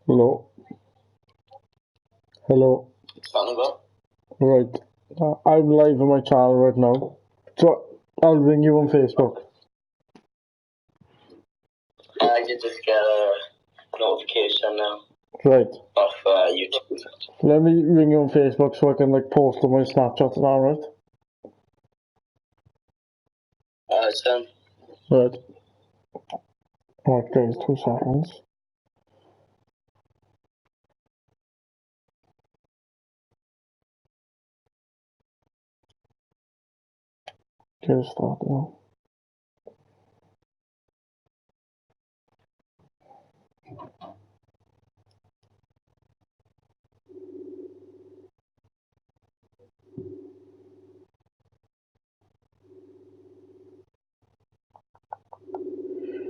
Hello. Hello. Sounding Right. I'm live on my channel right now. So I'll ring you on Facebook. I did just get a notification now Right. off YouTube. Let me ring you on Facebook so I can post on my Snapchat now, right? Son. Right. Right, guys, 2 seconds. Get it started now.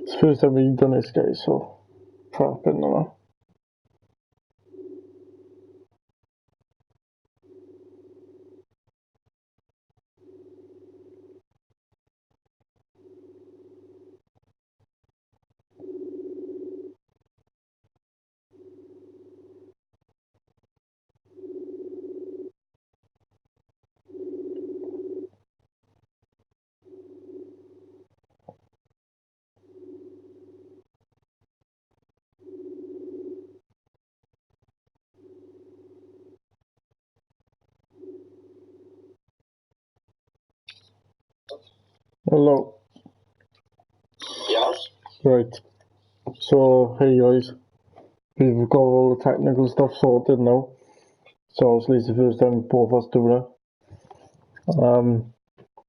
It's the first time we've done this, guys, so prepping now. Hello. Yes? Right. So, hey guys. We've got all the technical stuff sorted now. So obviously it's the first time both of us do that.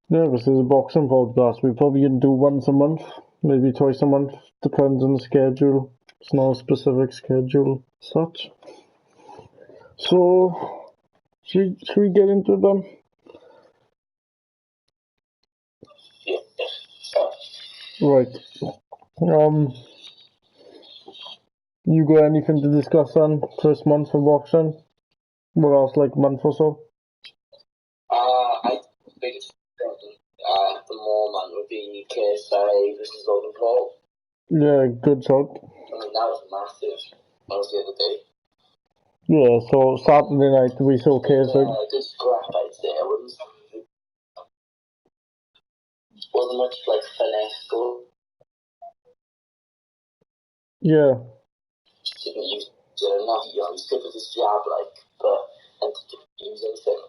Yeah, this is a boxing podcast. We probably can do once a month, maybe twice a month, depends on the schedule. It's not a specific schedule, such. So, should we get into it then? Yeah. Right. You got anything to discuss on first month for boxing? What else, like month or so? I think it's at the moment would be KSI versus Logan Paul. Yeah, good shot. I mean, that was massive. That was the other day. Yeah, so Saturday night we saw KSI. Good scrap, I'd say. It wasn't much like finesse go. Yeah. Just didn't use it enough. You know, he's good with his jab, but and to use anything.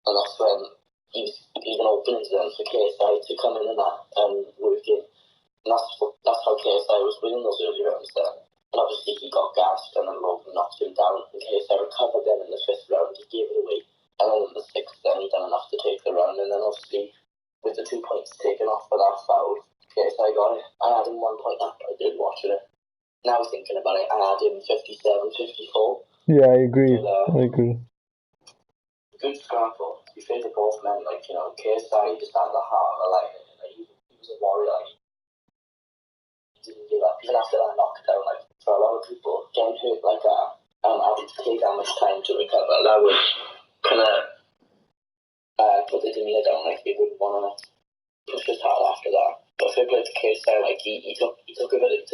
And that's when he was even open to them for KSI to come in and work in. And that's how KSI was winning those early rounds then. And obviously he got gassed and then Logan knocked him down. And KSI recovered then in the 5th round. He gave it away. And then in the 6th then he done enough to take the round. And then obviously with the 2 points taken off for that foul, KSI got it. I had him 1 point up. I did watching it. Now thinking about it, I had him 57, 54. Yeah, I agree. I agree. Good scramble. To be fair to both men, KSI just had the heart of a lion. He was a warrior. He didn't give up. Even after that knockdown, for a lot of people, getting hurt like that, having to take that much time to recover, that would kind of put the demeanor down. They wouldn't want to push as hard after that. But fair play to KSI, he took a breather,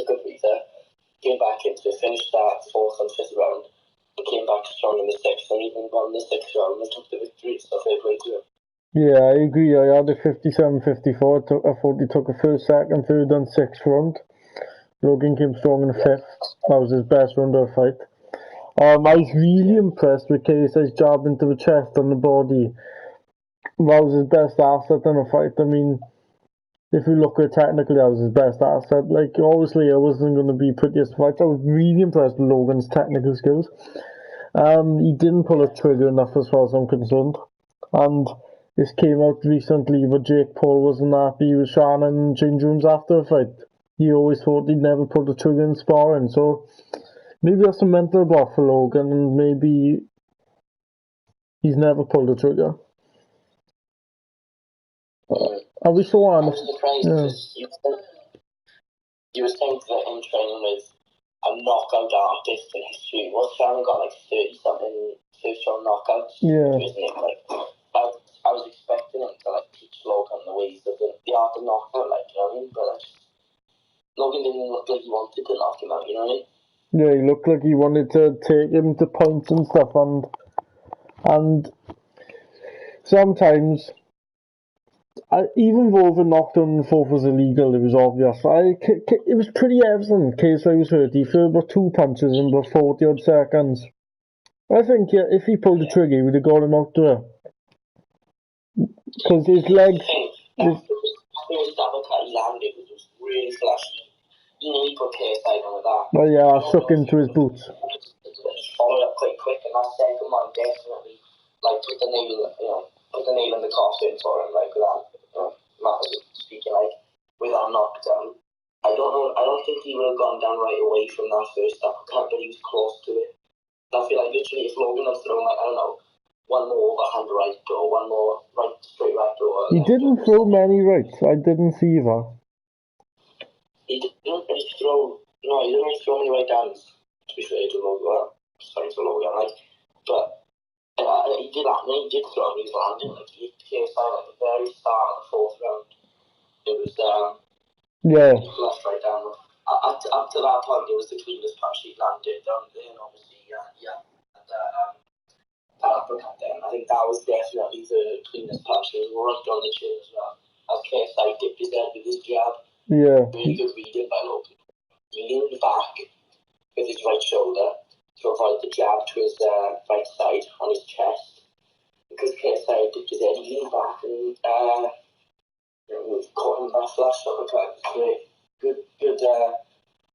came back into it, finished that 4th and 5th round. He came back strong in the 6th and even won the 6th round and took the victory, so fair play to him. Yeah, I agree. I had a 57-54. I thought he took a first, second, third and 6th round. Logan came strong in the 5th. That was his best round of the fight. I was really impressed with KSI's jab into the chest and the body. That was his best asset in the fight. I mean, if you look at it technically, that was his best asset. Obviously, it wasn't going to be prettiest fight. I was really impressed with Logan's technical skills. He didn't pull a trigger enough as far as I'm concerned. And this came out recently where Jake Paul wasn't happy with Shannon and Jane Jones after a fight. He always thought he'd never pull the trigger in sparring. So maybe that's a mental block for Logan, and maybe he's never pulled the trigger. Are we so honest? I was surprised because you were saying that him training with a knockout artist in history. Shannon got 30 something first round knockouts. Yeah. Isn't it? I was expecting him to teach Logan the ways of the art of knockout, you know what I mean? But Logan didn't look like he wanted to knock him out, you know what I mean? Yeah, he looked like he wanted to take him to points and stuff, and sometimes, even though the knockdown and forth was illegal, it was obvious. It was pretty evident. KSI was hurt. He threw about 2 punches in about 40 odd seconds. I think if he pulled the trigger, he would have got him out there. Because his legs. The first sabotage he landed was really flashy. He put KSI on with that. Oh yeah, I shook into his boots. He followed up quite quick, and that second one definitely put the nail in the coffin for him, with that. Matt speaking, with that knockdown. I don't think he would have gone down right away from that first uppercut, but he was close to it. And I feel like literally if Logan had thrown one more overhand right or one more straight right or he didn't throw many rights. I didn't see that. He didn't really throw many right hands, to be fair to Logan. Sorry to Logan, but he did that. When he did throw, he was landing. He hit KSI at the very start of the fourth round. It was yeah. Left right down. Up to that point, it was the cleanest punch he landed. Then obviously, that uppercut. Then I think that was definitely the cleanest punch. It was right on the chin as well. As KSI dipped his head with his jab. Yeah. Really good reading by Logan. He leaned back with his right shoulder to avoid the jab to his right side on his chest. Because KSI dipped his head, he leaned back and caught him that flash uppercut. Great. Good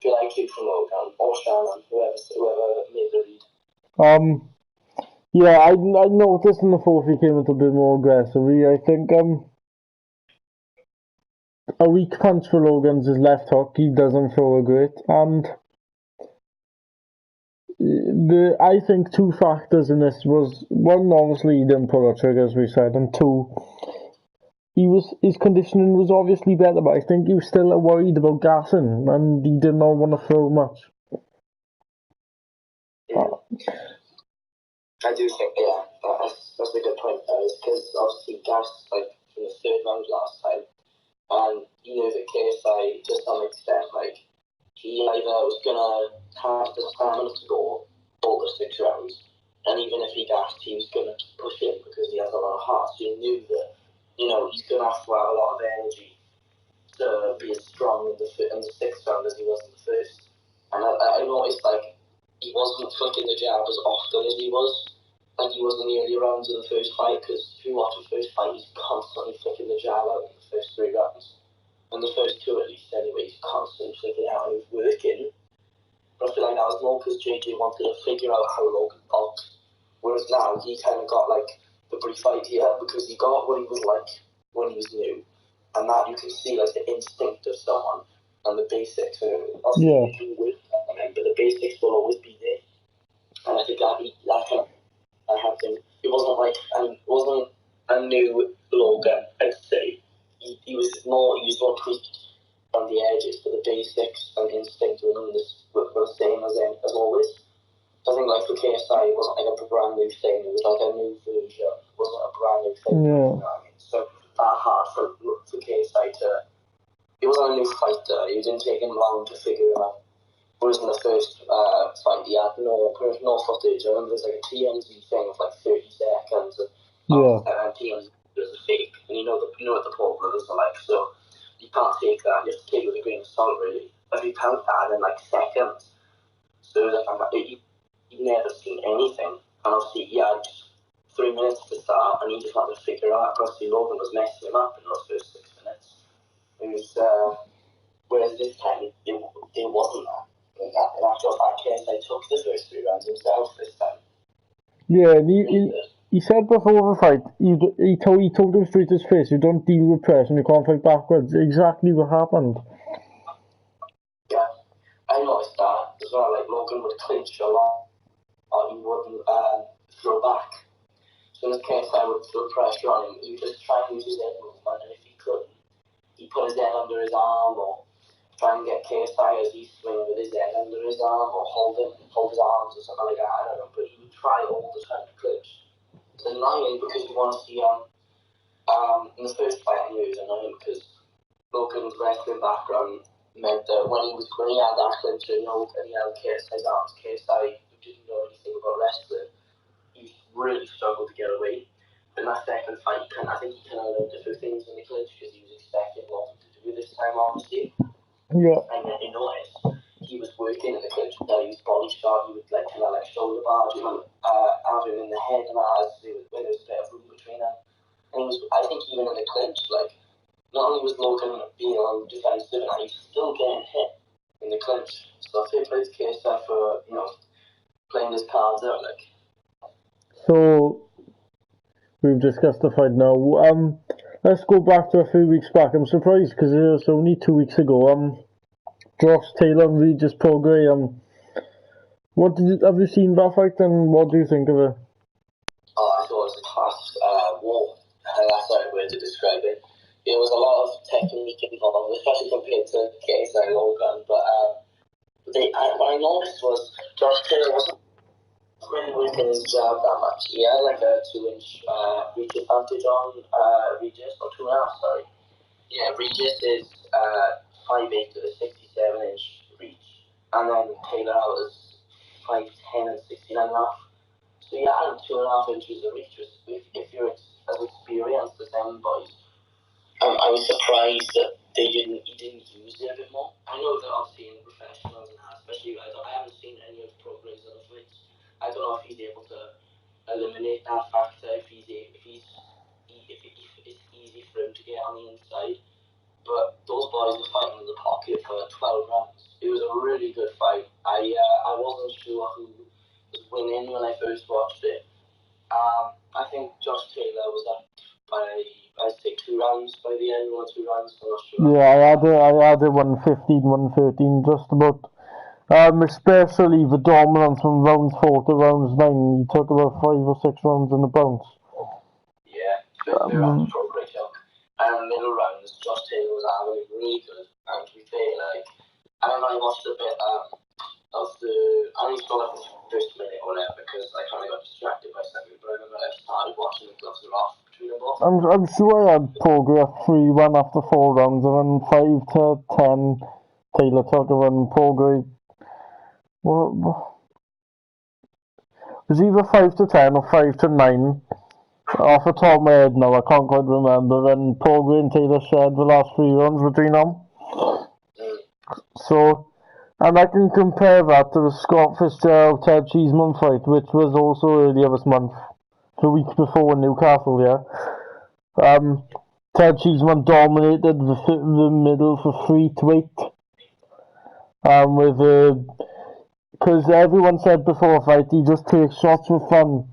IQ from Logan or Shannon, whoever made the read. Yeah, I noticed in the fourth he came a bit more aggressively. I think a weak punch for Logan's his left hook. He doesn't throw a great, and I think 2 factors in this was one, obviously he didn't pull a trigger as we said, and 2, his conditioning was obviously better, but I think he was still worried about gassing, and he did not want to throw much. I do think, that's a good point. Because obviously gas from the third round last time, and he knew that KSI to some extent, he either was gonna have the stamina to go all the 6 rounds, and even if he gassed, he was gonna push in because he has a lot of heart. So he knew that he's gonna have to have a lot of energy to be as strong in the 6th round as he was in the first. And I noticed he wasn't flicking the jab as often as he was. He was in the early rounds of the first fight, because if you watch the first fight, he's constantly flicking the jab out in the first 3 rounds. In the first 2 at least anyway, he's constantly flicking it out and he's working. But I feel like that was more because JJ wanted to figure out how Logan boxed. Whereas now he kind of got the brief idea because he got what he was like when he was new. And that you can see the instinct of someone and the basics. Obviously, you can work on them, but the basics will always be there. And I think that helped him. It wasn't a new Logan, I'd say. He was more tweaked on the edges, but the basics and instinct were the same as always. I think for KSI, it wasn't a brand new thing. It was a new version. It wasn't a brand new thing. Yeah. You know what I mean? So that hard for KSI to. He wasn't a new fighter. It didn't take him long to figure it out. Whereas in the first fight, he had no footage. I remember there's a TMZ thing of 30 seconds, and TMZ was a fake. And you know what the Paul brothers are like, so you can't take that. You have to take it with a grain of salt, really. If you count that in seconds, so you've never seen anything. And obviously, he had 3 minutes to start, and he just had to figure out. Obviously, Logan was messing him up in those first 6 minutes. It was, whereas this time, it wasn't that. In actual fact, KSI took the first 3 rounds himself this time. Yeah, and he said before the fight, he told him straight to his face, you don't deal with pressure and you can't fight backwards. Exactly what happened. Yeah, I noticed that as well. Logan would clinch a lot, or he wouldn't throw back. As soon as KSI would throw pressure on him, he would just try and use his head movement, and if he couldn't, he'd put his head under his arm, or try and get KSI as he swing with his head under his arm, or hold his arms or something like that. I don't know, but he would try all the time to clinch. It's annoying because you want to see in the first fight anyway, it was annoying because Logan's wrestling background meant that when he had that clincher, and he had KSI's arms, KSI, who didn't know anything about wrestling, he really struggled to get away. But in that second fight, I think he kind of learned a few things in the clinch because he was expecting Walton to do this time, obviously. Yeah. And then you noticed he was working in the clinch with he was body shot, he would kind of shoulder barge him, have him in the head and when there was a bit of room between them. And I think even in the clinch, not only was Logan being on defensive, and he was still getting hit in the clinch. So I think it's case there for, playing his cards out, So, we've discussed the fight now. Let's go back to a few weeks back. I'm surprised because it was only 2 weeks ago. Josh Taylor and Regis Prograis. Have you seen that fight and what do you think of it? Oh, I thought it was a class war. That's the right way to describe it. There was a lot of technique involved, especially compared to KSI Logan. But what I noticed was Josh Taylor wasn't really working his jab that much. He had a 2-inch reach advantage on Regis, or 2.5, sorry. Yeah, Regis is 5'8" with a 67-inch reach, and then Taylor was 5'10" and 69.5. So you add 2.5 inches of reach. If you're as experienced as them boys, I was surprised that he didn't use it a bit more. I know that I've seen professionals and especially I haven't seen any of Prograis' other fights. I don't know if he's able to eliminate that factor, if it's easy for him to get on the inside. But those boys were fighting in the pocket for 12 rounds. It was a really good fight. I wasn't sure who was winning when I first watched it. I think Josh Taylor was up by, I'd say, 2 rounds by the end, 1 or 2 rounds, I'm not sure. Yeah, I had it 115, 113, just about. Especially the dominance from round 4 to round 9. He took about 5 or 6 rounds in the bounce. Yeah, fifth round Prograis took. And middle rounds, Josh Taylor was having it really good. And to be fair, I watched a bit I only saw the first minute or whatever because I kind of got distracted by something, but I remember I started watching the gloves are off between them both. I'm sure I had Prograis 3-1 after 4 rounds, and then 5 to 10 Taylor took, and then Prograis it was either 5 to 10 or 5 to 9 off the top of my head now, I can't quite remember. Then Prograis and Taylor shared the last 3 rounds between them. So, and I can compare that to the Scott Fitzgerald Ted Cheeseman fight, which was also earlier this month, 2 weeks before in Newcastle. Yeah, Ted Cheeseman dominated the middle for 3 to 8. Because everyone said before a fight he just takes shots for fun.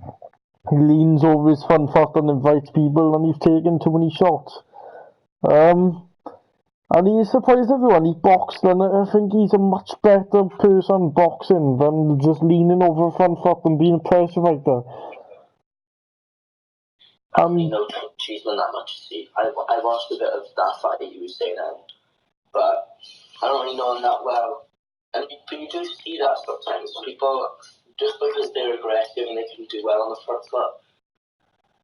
He leans over his front foot and invites people, and he's taken too many shots. And he surprised everyone. He boxed, and I think he's a much better person boxing than just leaning over a front foot and being a pressure fighter. I don't really know Cheeseman that much. See, I watched a bit of that fight that you were saying, but I don't really know him that well. But you do see that sometimes. People, just because they're aggressive and they can do well on the front foot,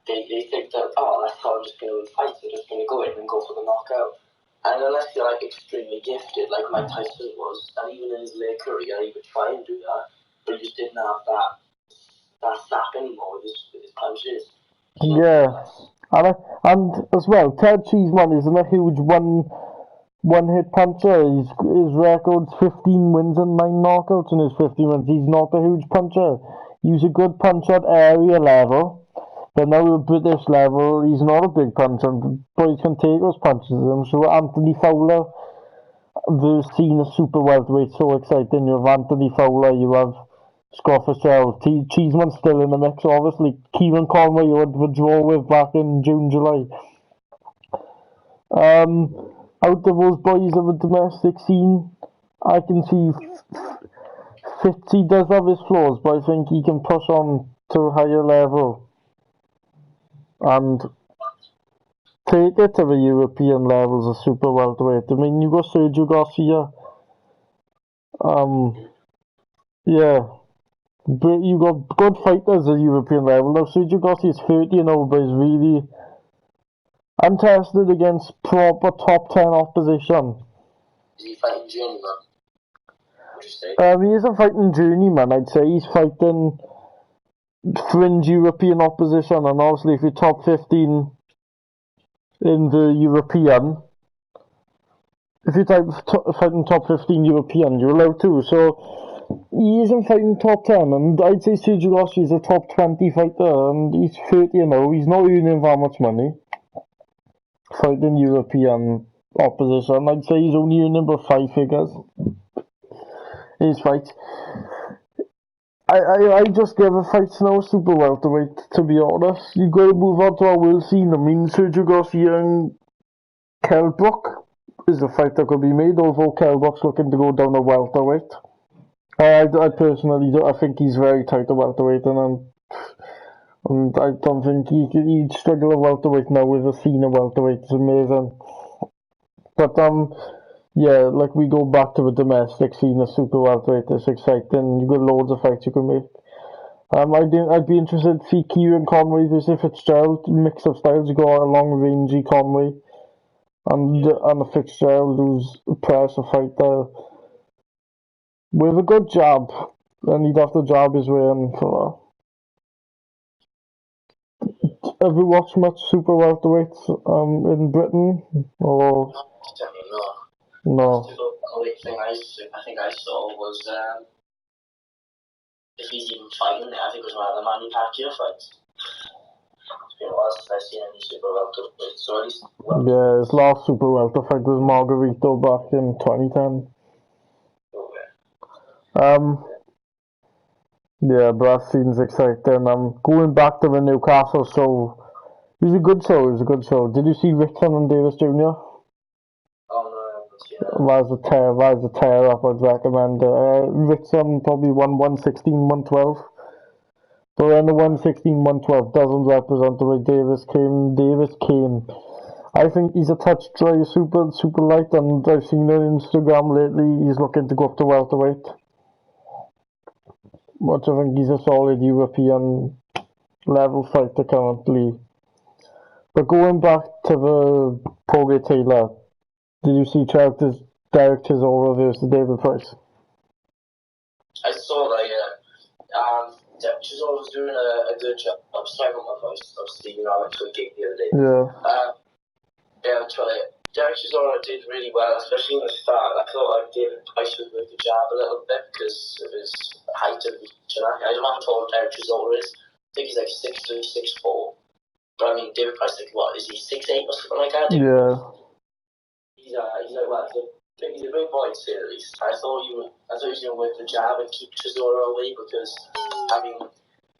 they think that, that's how I'm just going to win fights. I'm just going to go in and go for the knockout. And unless you're extremely gifted, like Mike Tyson was, and even in his late career, he would try and do that, but he just didn't have that snap anymore with his punches. So, yeah, and as well, Ted Cheeseman isn't a huge one-hit puncher. His record's 15 wins and 9 knockouts in his 50 wins. He's not a huge puncher. He's a good puncher at area level. But now at British level, he's not a big puncher, but he can take those punches. I'm sure Anthony Fowler, the scene of super welterweight, so exciting. You have Anthony Fowler, you have Scott Fitzgerald, Cheeseman's still in the mix, obviously. Kieran Conway, you had the draw with back in June, July. Out of those boys of the domestic scene, I can see Fitzy does have his flaws, but I think he can push on to a higher level and take it to the European levels of super welterweight. I mean, you got Sergio Garcia. Yeah. But you got good fighters at European level. Now, Sergio Garcia is 30 now, but he's really untested against proper top 10 opposition. Is he fighting journeyman? Would you say? He isn't fighting journeyman, I'd say. He's fighting fringe European opposition, and obviously if you're top 15 in the European, if you're fighting top 15 European, you're allowed to. So he isn't fighting top 10, and I'd say Sergio Rossi is a top 20 fighter, and he's 30 now. He's not earning that much money fighting European opposition. I'd say he's only earning about 5 figures his fights. I just give a fights now super welterweight, to be honest. You got to move on to our world scene. I mean, Sergio Garcia and Kell Brook is a fight that could be made, although Kell Brook's looking to go down to welterweight. I personally I think he's very tight at welterweight, and I don't think he'd struggle at welterweight now with a scene of welterweight. It's amazing. But yeah, like we go back to the domestic scene of super welterweight. It's exciting. You've got loads of fights you can make. I'd be interested to see Kieran Conway versus Fitzgerald, mix of styles. You got a long rangey Conway and a Fitzgerald who's a pressure fighter with a good jab, and he'd have to jab his way in for that. Have you watched much super welterweights in Britain? Or Definitely not. no? The only thing I think I saw was if he's even fighting there, I think it was one of the Manny Pacquiao fights. It's been a while since I've seen any super welterweight, so at least Yeah, his last super welter fight was Margarito back in 2010. okay. Yeah, but that seems exciting. Going back to the Newcastle show, it was a good show. Did you see Rickson and Davis Jr.? Oh no, I haven't seen that. That was a tear up. I'd recommend it. Rickson probably won 116, 112. But when the 116, 112 doesn't represent the way Davis came. I think he's a touch dry, super light, and I've seen on Instagram lately he's looking to go up to welterweight. Which I think he's a solid European level fighter currently. But going back to the Poirier Taylor, did you see Derek Chisora versus David Price? I saw that, yeah. Chisora was doing a good job. I'm sorry about my voice. I was speaking on a gig the other day. Yeah. Yeah, Derek Chisora did really well, especially in the start. I thought like David Price would move the jab a little bit because of his height and reach. I don't know how tall Derek Chisora is. I think he's like 6'3", 6'4". But I mean, David Price, like, what is he, 6'8" or something like that? Yeah. He's like, well, he's a big boy to say the least. I thought he was going to work the jab and keep Chisora away because, I mean,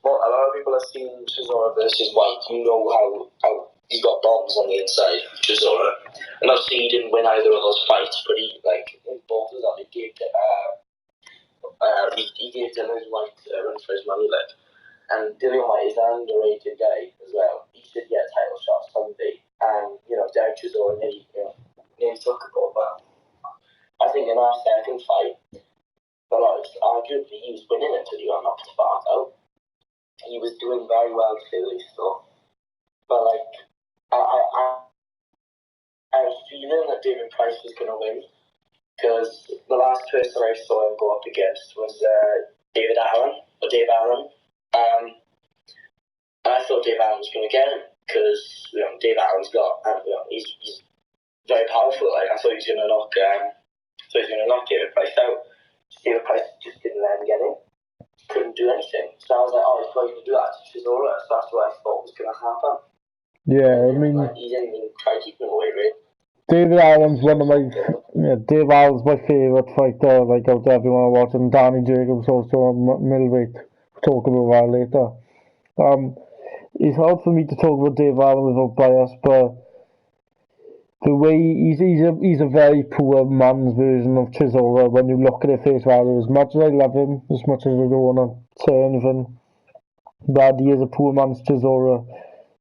well, a lot of people have seen Chisora versus White. You know how he's got bombs on the inside, Chisora. And obviously he didn't win either of those fights, but he, like, in both of them, he gave Dylan White a run for his money, like. And Dylan White is an underrated guy as well. He should get a title shot someday. And, Derek Chisora nearly took a goal, but I think in our second fight, arguably he was winning until he got knocked back out. He was doing very well to say the least, though. But, like, I was feeling that David Price was going to win because the last person I saw him go up against was Dave Allen. And I thought Dave Allen was going to get him because Dave Allen's got, he's very powerful. Like I thought he was going to knock David Price out. David Price just didn't let him get in. Couldn't do anything. So I was like, he's probably going to do that to Chisora. So that's what I thought was going to happen. Yeah, I mean, he didn't even try to keep him away, really. David Allen's Dave Allen's my favourite fighter, like out there everyone watching. Danny Jacobs also on middleweight. We'll talk about that later. It's hard for me to talk about Dave Allen without bias, but the way he's a very poor man's version of Chisora when you look at it face value. As much as I love him, as much as I don't want to say anything bad, he is a poor man's Chisora.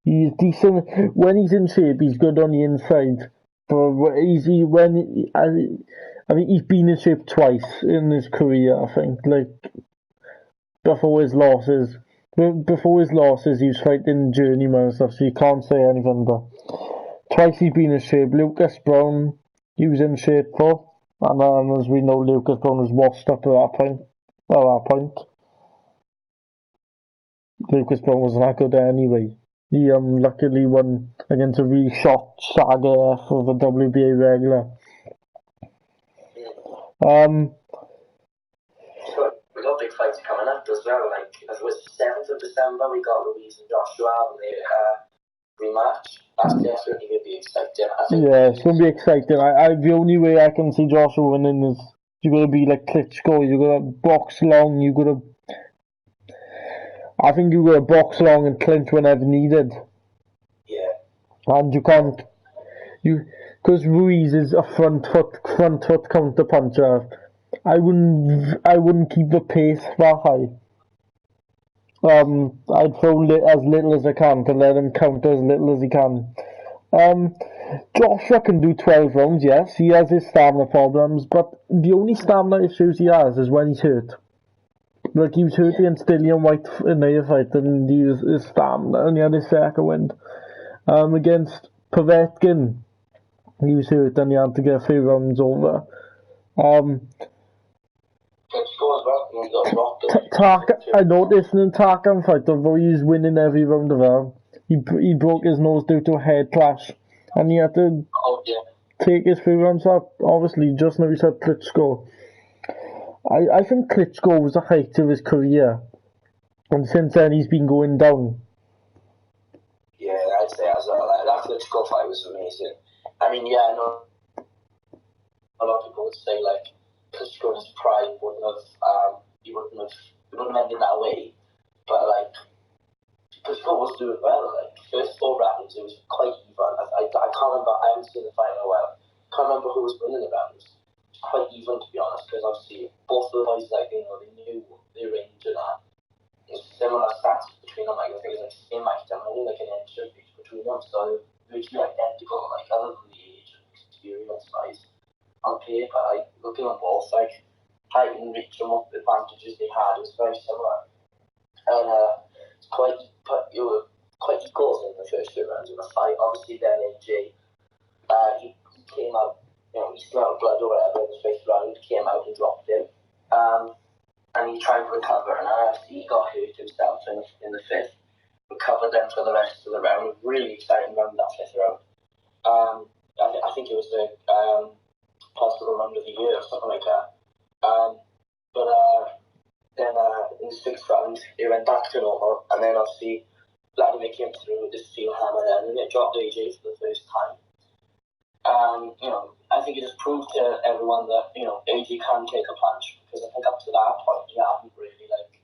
He's decent when he's in shape. He's good on the inside, but he's been in shape twice in his career. I think before his losses, he was fighting journeyman and stuff. So you can't say anything. But twice he's been in shape. Lucas Brown, he was in shape for. And as we know, Lucas Brown was washed up at that point. Lucas Brown wasn't that good anyway. He luckily won against a really shot Saga F of a WBA regular. So we got big fights coming up as well. Like, as it was 7th of December, we got Louise and Joshua and their rematch. That's definitely going to be exciting. Yeah, it's going to be exciting. The only way I can see Joshua winning is you're going to be like Klitschko. You're going to box long. I think you're going to box long and clinch whenever needed. Yeah. And you can't. Because Ruiz is a front foot counter puncher. I wouldn't keep the pace that high. I'd throw as little as I can to let him counter as little as he can. Joshua can do 12 rounds, yes. He has his stamina problems, but the only stamina issues he has is when he's hurt. Like, he was hurt against Dillian White in the fight, and he used his stamina, and he had his second win. Against Povetkin, he was hurt, and he had to get a few rounds over. I noticed in the Tarkan fight, although he was winning every round of that, he broke his nose due to a head clash, and he had to take his few rounds up. Obviously, just now he said Klitschko. I think Klitschko was the height of his career, and since then he's been going down. Yeah, I'd say as well. That Klitschko fight was amazing. I mean, yeah, I know a lot of people would say like Klitschko in his prime wouldn't have ended that way, but like Klitschko was doing well. Like first 4 rounds, it was quite even. I can't remember. I haven't seen the fight in a while. Can't remember who was winning the rounds. Quite even, to be honest, because obviously both of the boys, like, you know, they knew their range and that. There's similar stats between them, like I think it's like same height, and only like an inch difference between them, so they're virtually identical, like other than the age and experience wise. On paper, like looking at both, like height and reach and what advantages they had was very similar. And it's you were quite equal in the first 2 rounds of the fight. Obviously then AJ he came out, you know, he smelled blood or whatever in the first round, came out and dropped him. And he tried to recover, and he got hurt himself in the 5th. Recovered then for the rest of the round. Really exciting round, that 5th round. I think it was the possible round of the year or something like that. Then in the 6th round, it went back to normal, and then obviously Vladimir came through with this steel hammer then, and it dropped AJ for the first time. You know, I think it has proved to everyone that, you know, AJ can take a punch, because I think up to that point he hadn't really like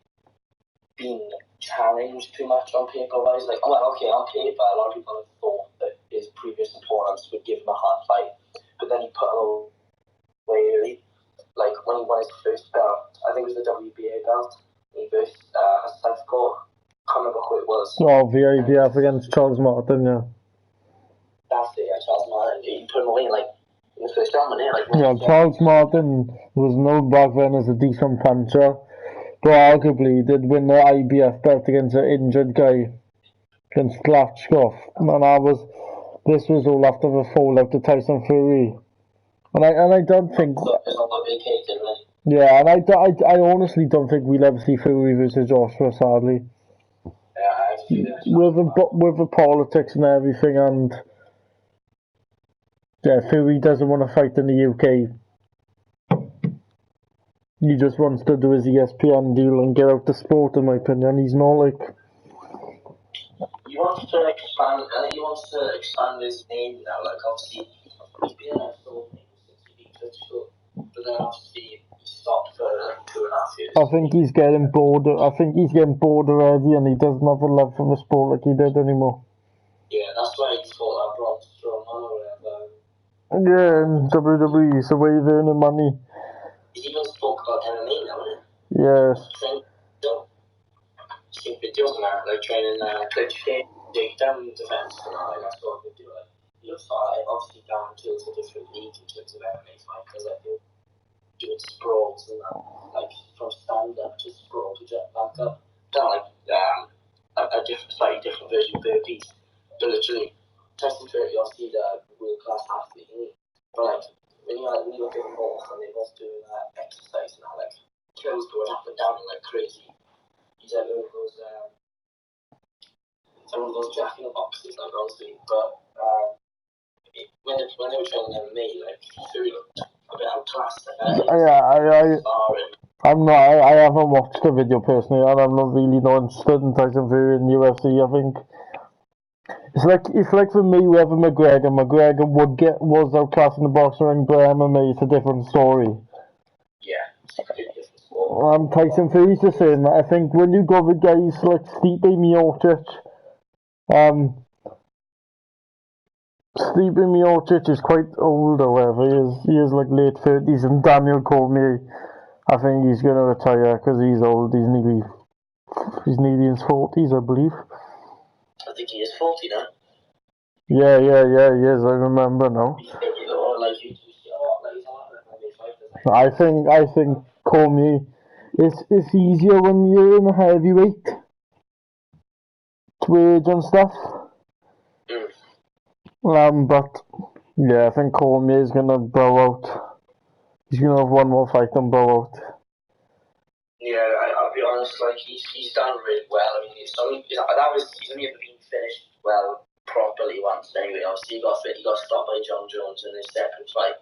been challenged too much on paper wise. Like, well, okay, on paper a lot of people have thought that his previous opponents would give him a hard fight, but then he put him away early. Like when he won his first belt, I think it was the WBA belt, he versed Southcore. Can't remember who it was. Oh, VIBF against Charles Martin, yeah. That's it, yeah, Charles Martin. He put him away like in the first round, like. Yeah, Charles Martin was known back then as a decent puncher, but arguably he did win the IBF belt against an injured guy, against Klitschko, and this was all after the fallout of Tyson Fury. And I don't think. Yeah, and I honestly don't think we'll ever see Fury versus Joshua, sadly. With the politics and everything, and yeah, Fury doesn't want to fight in the UK. He just wants to do his ESPN deal and get out the sport, in my opinion. He's not like. He wants to expand. He wants to expand his name now. Like obviously, he's been in a film since he beat Klitschko, but then obviously he stopped for like 2.5 years. I think he's getting bored. Already, and he doesn't have a love for the sport like he did anymore. Yeah, that's why he fought that Braun Strowman or whatever. Yeah, in WWE, so where you're earning money. He's even spoke about MMA now, isn't he? Yes. Seen videos now, like training Klitschko, takedown defense, and all like that's what they do. Like, he looks like obviously down to a different league in terms of MMA fight, because like they're doing sprawls and that, like from stand up to sprawl to jump back up. Kind of like slightly different version of burpees. But literally, Tyson Fury, obviously the world class athlete, but like when you look at both, he's like one of those Jack in the boxes, like honestly. But when they were training MMA, like he looked a bit outclassed. I haven't watched the video personally, and I'm not really not interested in Tyson Fury in UFC. I think it's like for Mayweather McGregor. McGregor was outclassed in the boxing ring, but MMA is a different story. Yeah, it's a completely different sport. Tyson Fury's the same. I think when you go with guys like Stipe Miocic, Stipe Miocic is quite old, however. He is like late 30s, and Daniel Cormier, I think he's going to retire because he's old. He's nearly in his 40s, I believe. I think he is 40 now. Yeah, he is. I remember now. I think Cormier, it's easier when you're in a heavyweight to age and stuff. But yeah, I think Cormier is gonna bow out. He's gonna have one more fight and bow out. Yeah, I'll be honest. Like he's done really well. I mean, he's only ever been finished well properly once. Anyway, obviously he got stopped by John Jones in his second fight,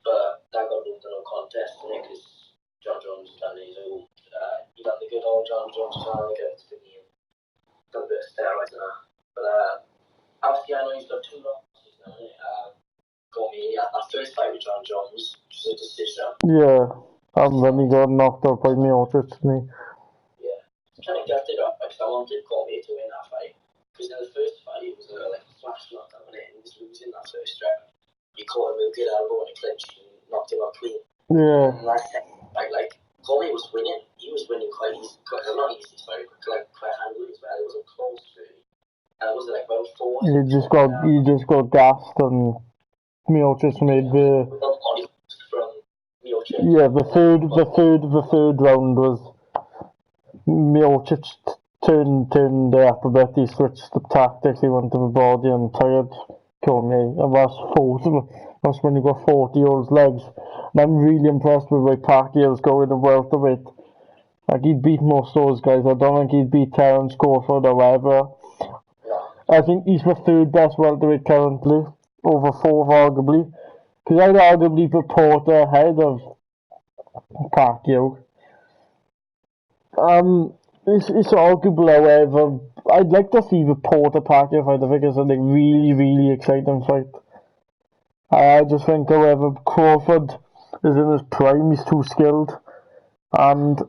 but that got moved to no contest. I think because John Jones done his own. He done the good old John Jones done a bit of steroids and that. But obviously, I know he's got 2 losses now. Cormier at that first fight with John Jones, which was a decision. Yeah, and then he got knocked out by Miocic, didn't he? Yeah, I'm kind of gutted up because I wanted Cormier to win that fight. Because in the first fight, it was like a flash knockout, and he was losing that first round. He caught him with a good elbow in a clinch and knocked him out clean. Yeah. And that second fight, like Cormier was winning. He was winning quite easy, not easy, sorry, but quite handily as well. It wasn't close really. And it was like about 4. He just got gassed, and Miocic made the. From Miocic. Yeah, the third round was Miocic turned up a bit. He switched the tactics. He went to the body and tired Cormier. And that's when he got 40-year-old's legs. And I'm really impressed with where Pacquiao's going in welterweight. Like he'd beat most of those guys. I don't think he'd beat Terence Crawford or whatever. I think he's the 3rd best welterweight currently, over 4th arguably. Because I'd arguably put Porter ahead of Pacquiao. It's arguable, however. I'd like to see the Porter Pacquiao fight. I think it's a really, really exciting fight. I just think, however, Crawford is in his prime. He's too skilled, and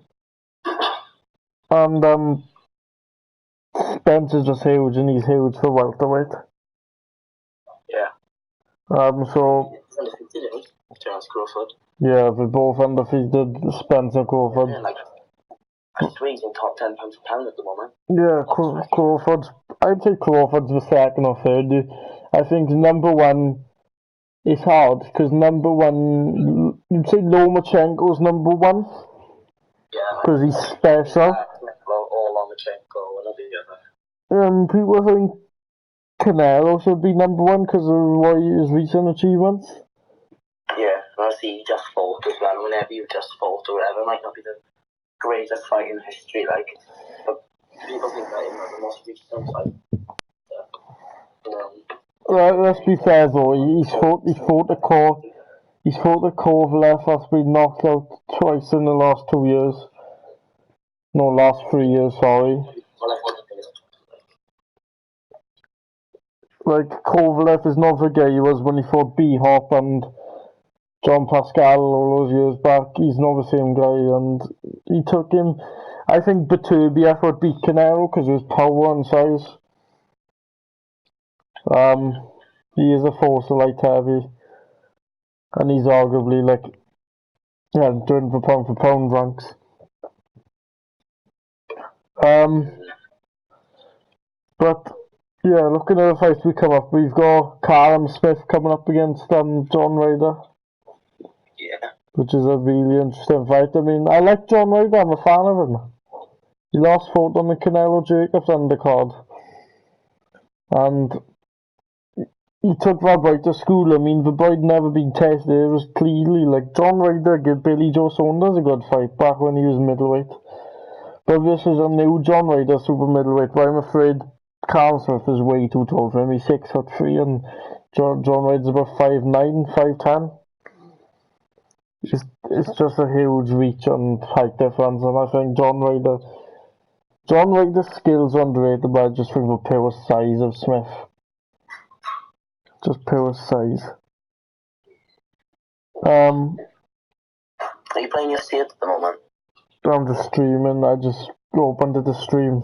Spencer's just huge, and he's huge for welterweight. Yeah. So. Terence Crawford. Yeah, they're both undefeated. Spencer Crawford. Yeah, like I swear he's in top 10 pounds per pound at the moment. Yeah, Crawford's. I'd say Crawford's the 2nd or 3rd. I think number 1 is hard because number 1. You'd say Lomachenko's number 1. Yeah. Because he's special. Or Lomachenko, one or the other. People think Canelo should be number 1 because of his recent achievements. Yeah, obviously he just fought as well. Whenever you just fought or whatever, it might not be the greatest fight in history, like, but people think that it was the most recent fight. Let's be fair though. He's fought a Kovalev that's been knocked out twice in the last 2 years. No, last 3 years. Sorry. Like Kovalev is not the guy he was when he fought B-Hop and John Pascal all those years back. He's not the same guy, and he took him. I think Beterbiev would beat Canelo because of his power and size. He is a force of light heavy, and he's arguably doing for pound ranks. But yeah, looking at the fights we come up, we've got Callum Smith coming up against John Ryder. Yeah. Which is a really interesting fight. I mean, I like John Ryder, I'm a fan of him. He last fought on the Canelo Jacobs undercard. And he took that boy to school. I mean, the boy'd never been tested. It was clearly like John Ryder gave Billy Joe Saunders a good fight back when he was middleweight. But this is a new John Ryder super middleweight, but I'm afraid Carl Smith is way too tall for him. He's 6'3", and John Ryder's about 5'9", 5'10". It's just a huge reach on height difference, and I think John Ryder's skills are underrated, but I just think the pure size of Smith. Just pure size. Are you playing your C at the moment? I'm just streaming. I just opened the stream.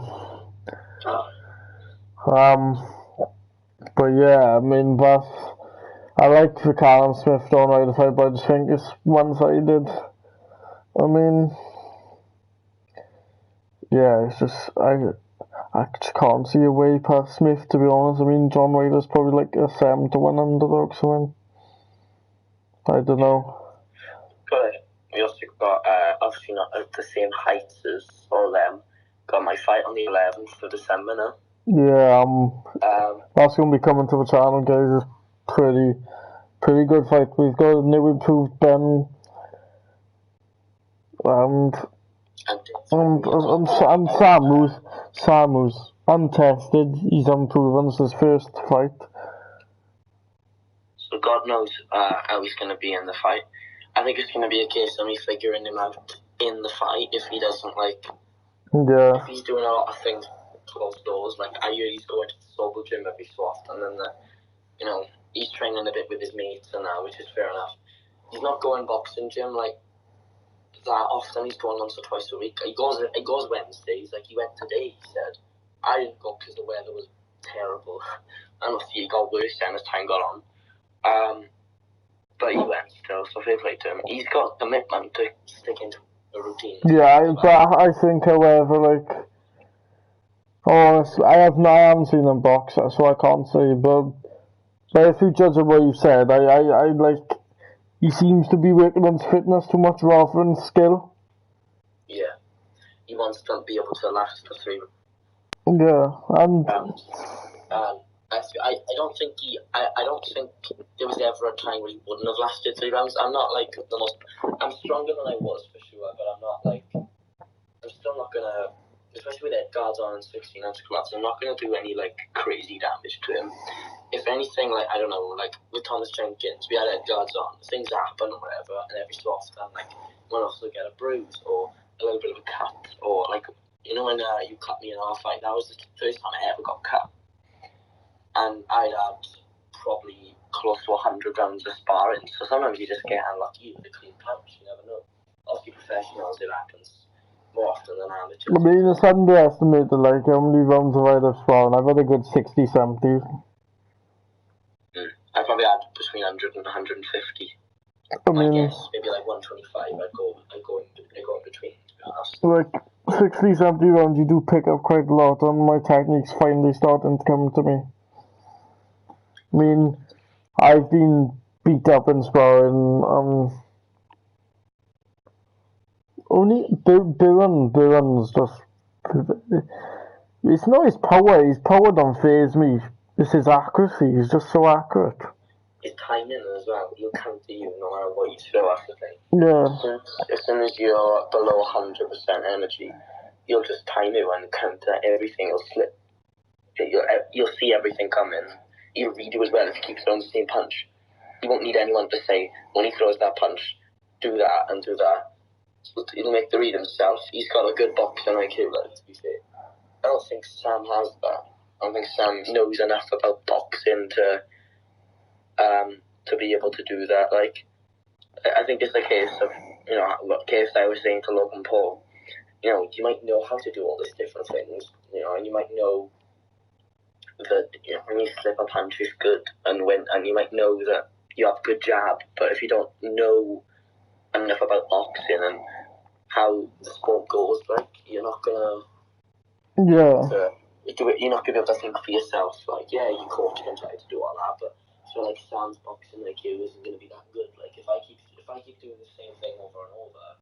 But yeah, I mean, I like the Callum Smith John Ryder fight, but I just think it's one-sided. I mean, yeah, it's just I just can't see a way past Smith, to be honest. I mean, John Ryder's probably like a 7-1 underdog, so I don't know. But we also got, obviously not at the same heights as all them. Got my fight on the 11th of December now. Yeah, that's going to be coming to the channel, guys. It's pretty good fight. We've got a new improved Ben, and Sam who's untested. He's unproven. It's his first fight. So God knows how he's going to be in the fight. I think it's going to be a case of me figuring him out in the fight if he doesn't if he's doing a lot of things closed doors. Like I hear he's going to the Soul gym every so often, and he's training a bit with his mates and that, which is fair enough. He's not going boxing gym like that often. He's going once or twice a week. He goes Wednesdays. Like he went today. He said I didn't go because the weather was terrible. And obviously it got worse then as time got on. But he went still, so fair play to him. He's got commitment to stick into a routine. Yeah, but I think, however, honestly, I haven't seen him box, so I can't say. But if you judge on what you've said, he seems to be working on his fitness too much rather than skill. Yeah, he wants to be able to last for 3 rounds. Yeah, and I don't think there was ever a time where he wouldn't have lasted 3 rounds. I'm not I'm stronger than I was for sure, but I'm still not gonna, especially with head guards on and 16-ounce gloves, I'm not gonna do any crazy damage to him. If anything, I don't know, with Thomas Jenkins, we had head guards on, things happen or whatever, and every so often, one also get a bruise or a little bit of a cut, or when you cut me in our fight, that was the first time I ever got cut. And I'd had probably close to 100 rounds of sparring, so sometimes you just get unlucky with a clean punch, you never know. Obviously professionals, it happens more often than amateurs. I mean, it's underestimated, how many rounds have I had of sparring? I've had a good 60, 70. I probably had between 100 and 150. I guess maybe 125 I'd go in between, to be honest. 60, 70 rounds, you do pick up quite a lot, and my technique's finally starting to come to me. I mean, I've been beat up in sparring. Only Buren's just. It's not his power. His power don't faze me. It's his accuracy. He's just so accurate. His timing as well. He'll counter you no matter what you throw at the thing. Yeah. As soon as you're below 100% energy, you'll just time it and counter. Everything will slip. You'll see everything coming. He'll read you as well if he keeps throwing the same punch. He won't need anyone to say, when he throws that punch, do that and do that. He'll make the read himself. He's got a good boxing IQ, to be fair. I don't think Sam has that. I don't think Sam knows enough about boxing to be able to do that. I think it's a case of, what KSI was saying to Logan Paul. You might know how to do all these different things, and you might know that when you slip a punch is good, and you might know that you have good jab, but if you don't know enough about boxing and how the sport goes, you're not gonna you're not gonna be able to think for yourself. Your coach can try to do all that, but Sam's boxing IQ isn't gonna be that good. If I keep doing the same thing over and over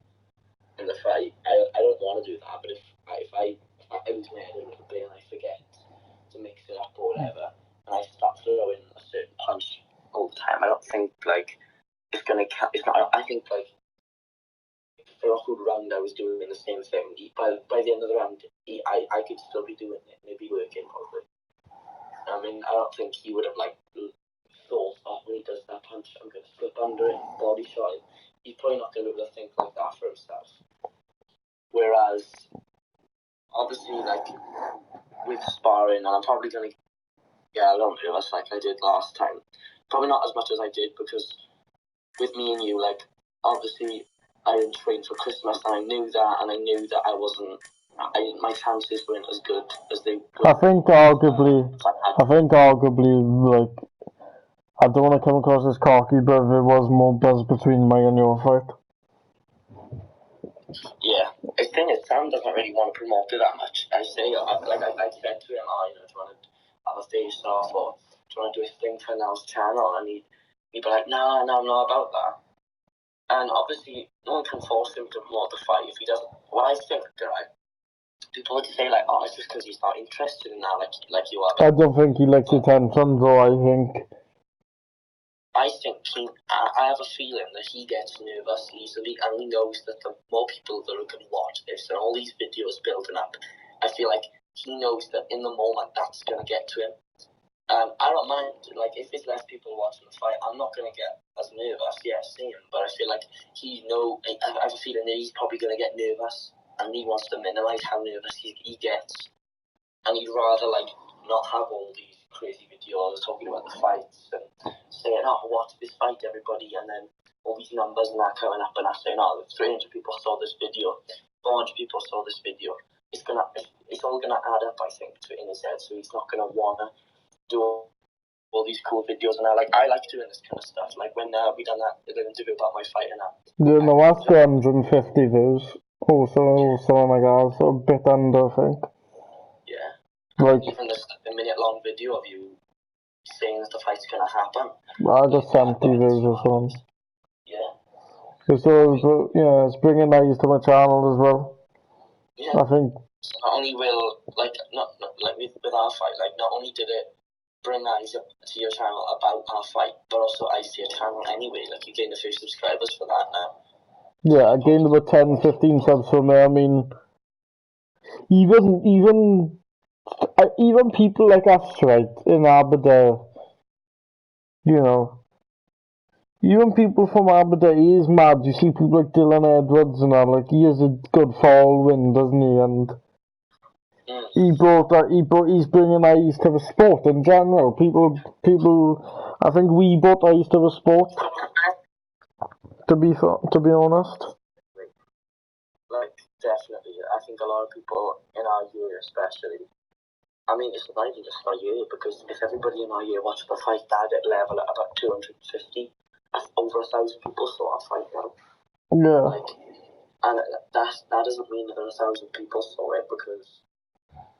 in the fight, I don't want to do that. But if I lose my head a little bit and I forget to mix it up or whatever, and I start throwing a certain punch all the time, I don't think it's gonna count. It's not. I think for a whole round I was doing the same thing. By by the end of the round, I could still be doing it, maybe working probably. I mean, I don't think he would have like thought, oh, when he does that punch, I'm going to slip under it, body shot. He's probably not going to be able to think like that for himself. Whereas, obviously, like with sparring, and I'm probably going to get a little nervous like I did last time. Probably not as much as I did, because with me and you, like, obviously, I didn't train for Christmas, and I knew that, I wasn't. My chances weren't as good as they were. I think arguably, like, I don't want to come across as cocky, but there was more buzz between me and your fight. Yeah, the thing is, Sam doesn't really want to promote it that much. I say, I said to him, do you want to have a face off, or do you want to do a thing for Now's channel? And he'd be like, no, I'm not about that. And obviously, no one can force him to promote the fight if he doesn't. What I think, right? People would say like, oh, it's just because he's not interested in that, like you are. I don't think he likes attention, though. I have a feeling that he gets nervous easily, and he knows that the more people that are going to watch this and all these videos building up, I feel like he knows that in the moment that's going to get to him. I don't mind, like, if there's less people watching the fight, I'm not going to get as nervous, yeah, same, but I feel like I have a feeling that he's probably going to get nervous, and he wants to minimise how nervous he gets, and he'd rather, like, not have all these crazy videos talking about the fights, and saying, oh, watch this fight, everybody, and then all these numbers and that coming up, and I'm saying, oh, 300 people saw this video, 400 people saw this video. It's all gonna add up, I think, in his head, so he's not gonna wanna do all these cool videos, and I like doing this kind of stuff. Like when we done that interview about my fight and that. Yeah, no, that's 250 views. Also on like ours, a bit under, I think. Yeah. Like, even the minute-long video of you saying that the fight's gonna happen. I got 70 views or something. Yeah. So, yeah, it's bringing eyes to my channel as well. Yeah. I think. Not only will, like, not like with our fight, like, not only did it bring eyes up to your channel about our fight, but also eyes to your channel anyway. Like, you gained a few subscribers for that now. Yeah, I gained about 10, 15 subs from there. I mean, even people like us, right, in Aberdeen, you know, even people from Aberdeen, is mad. You see people like Dylan Edwards and that, like, he has a good following, doesn't he? And he's bringing eyes to the sport in general. People, I think we brought eyes to the sport, to be honest. Like, definitely. I think a lot of people in our year especially, I mean, it's not even just our year, because if everybody in our year watched the fight, that'd level at about 250. That's over 1,000 people saw our fight now. Yeah. Like, and that doesn't mean that 1,000 people saw it, because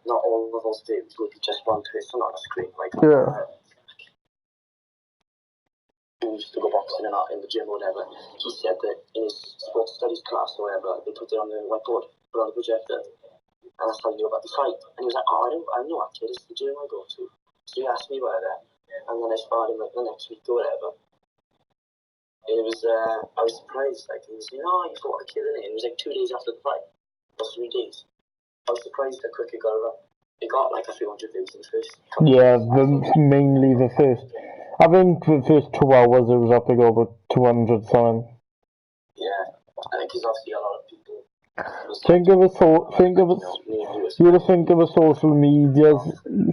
not all of those views will be just one person on a screen. Like, yeah. Who used to go boxing and out in the gym or whatever, he said that in his sports studies class or whatever, they put it on the whiteboard, put it on the projector, and that's how he knew about the fight. And he was like, oh, I know that kid, it's the gym I go to. So he asked me about it, and then I sparred him like the next week or whatever. And it was, I was surprised, like, he was saying, oh, you fought a kid in it. It was like 2 days after the fight, or 3 days. I was surprised how quick it got around. It got like a few hundred views in the first couple of days. Mainly the first. I think the first 2 hours it was up to go about 200 something. Yeah, I think there's obviously a lot of people. Think of it. You gotta think of the social medias.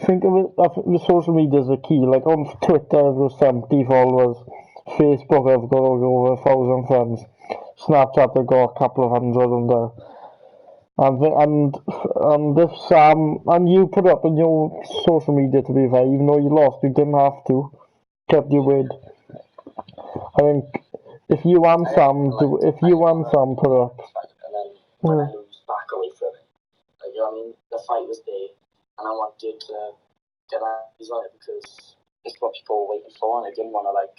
Think of it. The social medias are key. Like on Twitter, I've got 70 followers. Facebook, I've got over 1,000 friends. Snapchat, I've got a couple of hundred on there. And if Sam and you put up on your social media, to be fair, even though you lost, you didn't have to. Kept your word. I think if you and Sam put up, and then when I lose back away from it, like, you know what I mean? The fight was there, and I wanted to get eyes on it because it's what people were waiting for, and I didn't want to like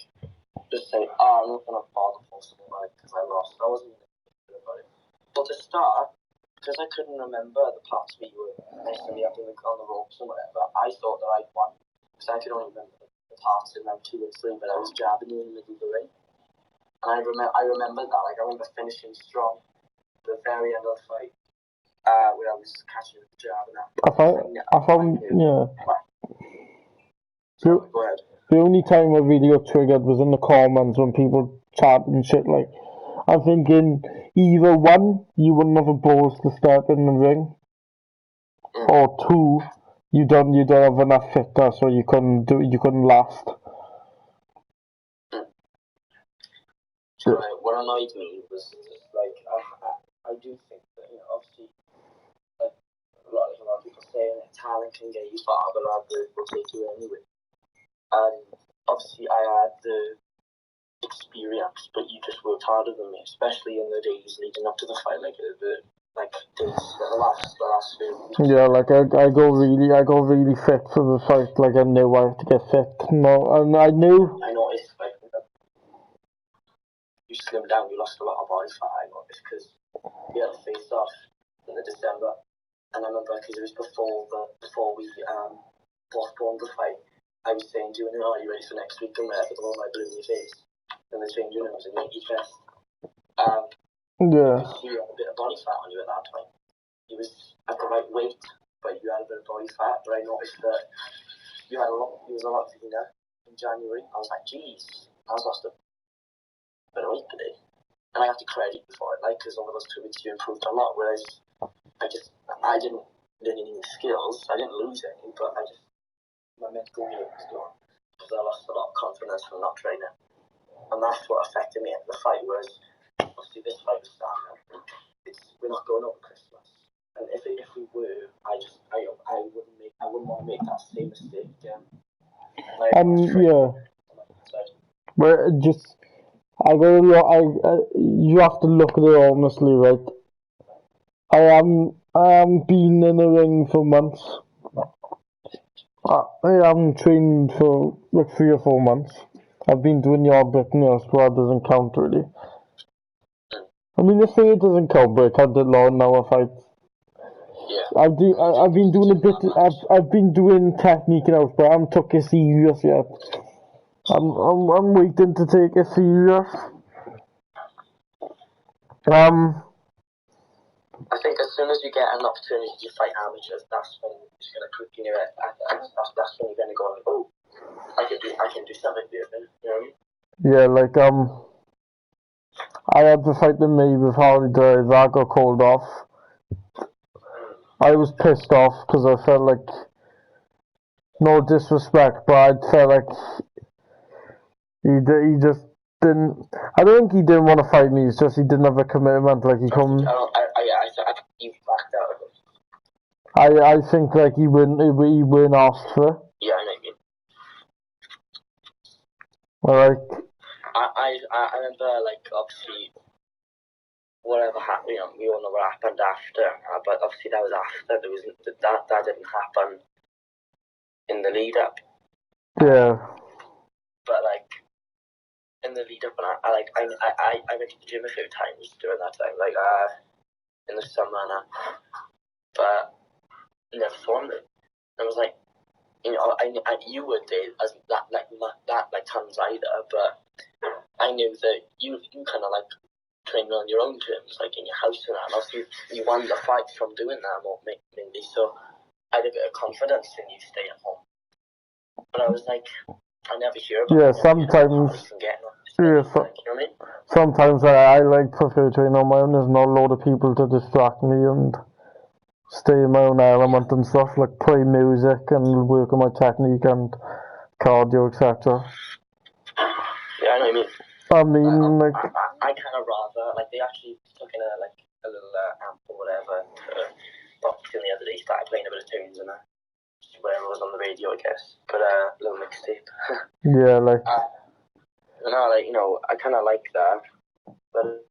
just say, oh, I'm not gonna bother posting about it because I lost. I wasn't even thinking about it. But to start, because I couldn't remember the parts where you were messing me up on the ropes or whatever, I thought that I'd won because I could only remember the parts in round 2 and 3, but I was jabbing you in the middle of the ring. And I remember that. Like, I remember finishing strong at the very end of the fight. where I was catching the jab and that. I found, yeah. So, go ahead. The only time I really got triggered was in the comments when people chat and shit like, I'm thinking either one, you wouldn't have a balls to step in the ring, or two, you don't have enough fitness so you couldn't last. So, what annoyed me was just like I do think that, you know, obviously like a lot of people say that talent can get you far, but that will take you anyway. And obviously I had the experience, but you just worked harder than me, especially in the days leading up to the fight, like the last few. Yeah, like I go really fit for the fight. Like I knew I had to get fit. No, and I knew. I noticed like you slimmed down, you lost a lot of body fat. I noticed because we had a face off in the December, and I remember because it was before we postponed the fight. I was saying to you, are you ready for next week? And with all my blue in your face, and the changing rooms and make your chest. Yeah. Because you had a bit of body fat on you at that point. You was at the right weight, but you had a bit of body fat. But I noticed that you was a lot thinner in January. I was like, geez, I was lost a bit of weight today. And I have to credit you for it, like, because over those 2 weeks you improved a lot, whereas I didn't any skills, I didn't lose any, but my mental game was gone, because I lost a lot of confidence from not training. And that's what affected me at the fight, whereas, obviously this fight was starting, we're not going over Christmas. And if we were, I wouldn't want to make that same mistake again. Like, yeah. But you have to look at it honestly, right? I am been in the ring for months. I haven't trained for like 3 or 4 months. I've been doing the odd bit in the squad, doesn't count really. I mean, the thing it doesn't count, but I did a lot an hour fight. Yeah. I've been doing a bit. I've been doing technique now, but I haven't took it serious yet. I'm waiting to take it serious. I think as soon as you get an opportunity to fight amateurs, that's when it's going to click in your head. That's when you're going to go like, oh, I can do something different. You know what I mean? Yeah, like I had to fight in May with Harley Drive. That got called off. I was pissed off because I felt like, no disrespect, but I felt like he just didn't. I don't think he didn't want to fight me. It's just he didn't have a commitment. Like he come. I think like he wouldn't ask for it. Yeah, I know what you mean. Alright. I remember, like, obviously, whatever happened, you know, we all know what happened after, but obviously that was after, that didn't happen in the lead up. Yeah. But, like, in the lead up, and I went to the gym a few times during that time, like, in the summer, but never saw him. I was like, you know, you were there as that tons either, but I knew that you kind of like training on your own terms, like in your house and that. And also you won the fight from doing that more mainly, so I had a bit of confidence in you staying at home. But I was like, I never hear about it. Sometimes. You know what I mean? Sometimes I like prefer training on my own. There's not a lot of people to distract me and stay in my own element and stuff, like play music and work on my technique and cardio, etc. Yeah, I know what you mean. I mean, like, I kind of rather, like, they actually took in a little amp or whatever to boxing the other day, started playing a bit of tunes and whatever was on the radio, I guess. But a little mixtape. Yeah, like. You know, I kind of like that, but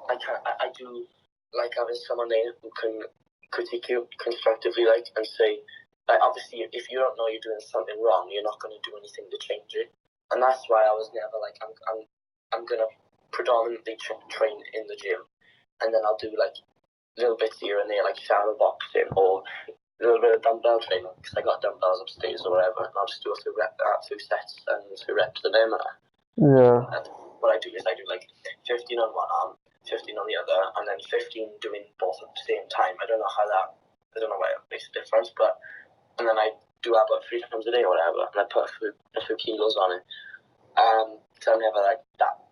I do like having someone there who can critique you constructively, like, and say, like, obviously, if you don't know you're doing something wrong, you're not going to do anything to change it. And that's why I was never like, I'm going to predominantly train in the gym, and then I'll do like little bits here and there, like shadow boxing or a little bit of dumbbell training, because I got dumbbells upstairs or whatever, and I'll just do a few sets and a few reps of them. Yeah. what I do is I do like 15 on one arm, 15 on the other, and then 15 doing both at the same time. I don't know why it makes a difference, but, and then I do that about 3 times a day or whatever, and I put a few kilos on it. So I'm never like that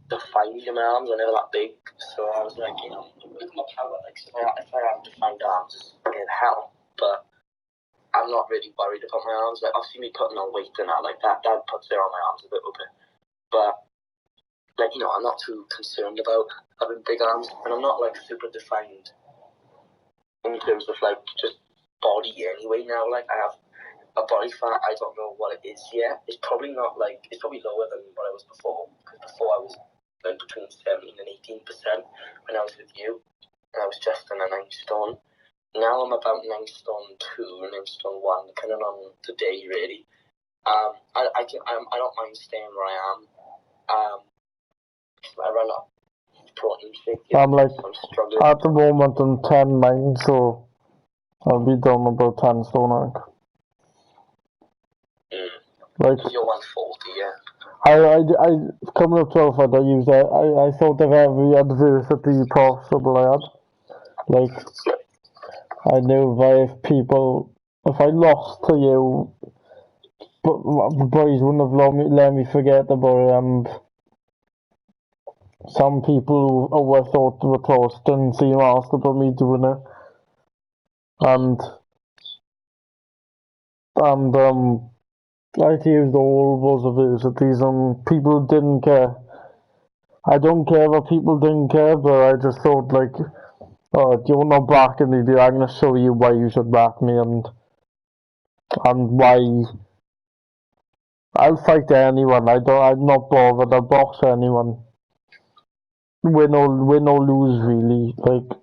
defined in my arms, I'm never that big, so I was like, look at my power, like, so if I have defined arms, it's in hell, but I'm not really worried about my arms. Like, obviously me putting on weight and that puts it on my arms a little bit, but, like, I'm not too concerned about having big arms, and I'm not, like, super defined in terms of, like, just body anyway now. Like, I have a body fat, I don't know what it is yet. It's probably not, like, it's probably lower than what I was before, because before I was, like, between 17 and 18% when I was with you, and I was just under 9 stone. Now I'm about 9 stone 2, 9 stone 1, depending on the day, really. I don't mind staying where I am. I run up protein shake. I'm like, I'm struggling. at the moment I'm 10-9, so I'll be done about 10 stone, Like, if you're 140, yeah. I coming up to Alfred, I thought of every adversity possible I had. Like, I knew if I lost to you, but the boys wouldn't have let me forget about it, and some people who I thought were close didn't seem asked about me doing it. And I'd used all those adversities and people didn't care. I don't care if people didn't care, but I just thought, like, you're not backing me, dude. I'm gonna show you why you should back me and why I'll fight anyone. I'm not bothered. I'll box anyone. Win or lose, really. Like,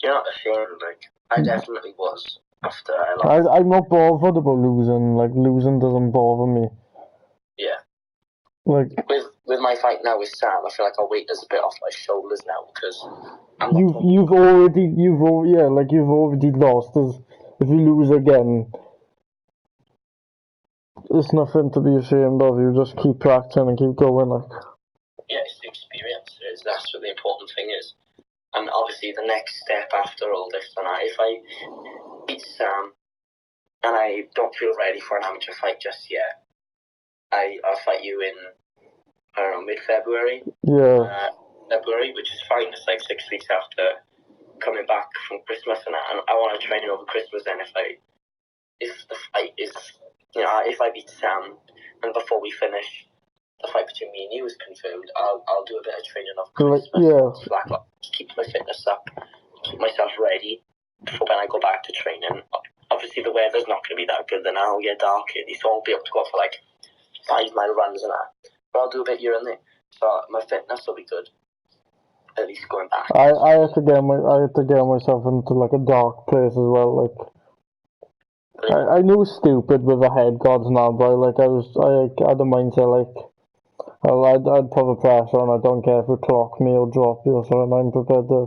you're not ashamed, like, I definitely was after I lost. I'm not bothered about losing. Like, losing doesn't bother me. Yeah. Like, with my fight now with Sam, I feel like our weight is a bit off my shoulders now because you've already lost. If you lose again, it's nothing to be ashamed of. You just keep practicing and keep going. Like, yeah, it's the experience. That's what the important thing is. And obviously, the next step after all this, if I beat Sam and I don't feel ready for an amateur fight just yet, I'll fight you in, I don't know, mid-February. Yeah. February, which is fine. It's like 6 weeks after coming back from Christmas, and I want to train over Christmas. Then if the fight is, if I beat Sam and before we finish, the fight between me and you is confirmed, I'll do a bit of training over Christmas. Yeah. Just keep my fitness up, keep myself ready for when I go back to training. Obviously, the weather's not going to be that good. Then I'll get dark, so I won't be able to go for like 5-mile runs and that. But I'll do a bit here and there, so my fitness will be good. At least going back. I had to get myself into like a dark place as well. Like, I knew stupid with the head gods now, but like I had a mindset like, I'd put the pressure on. I don't care if you clock me or drop you or something. I'm prepared to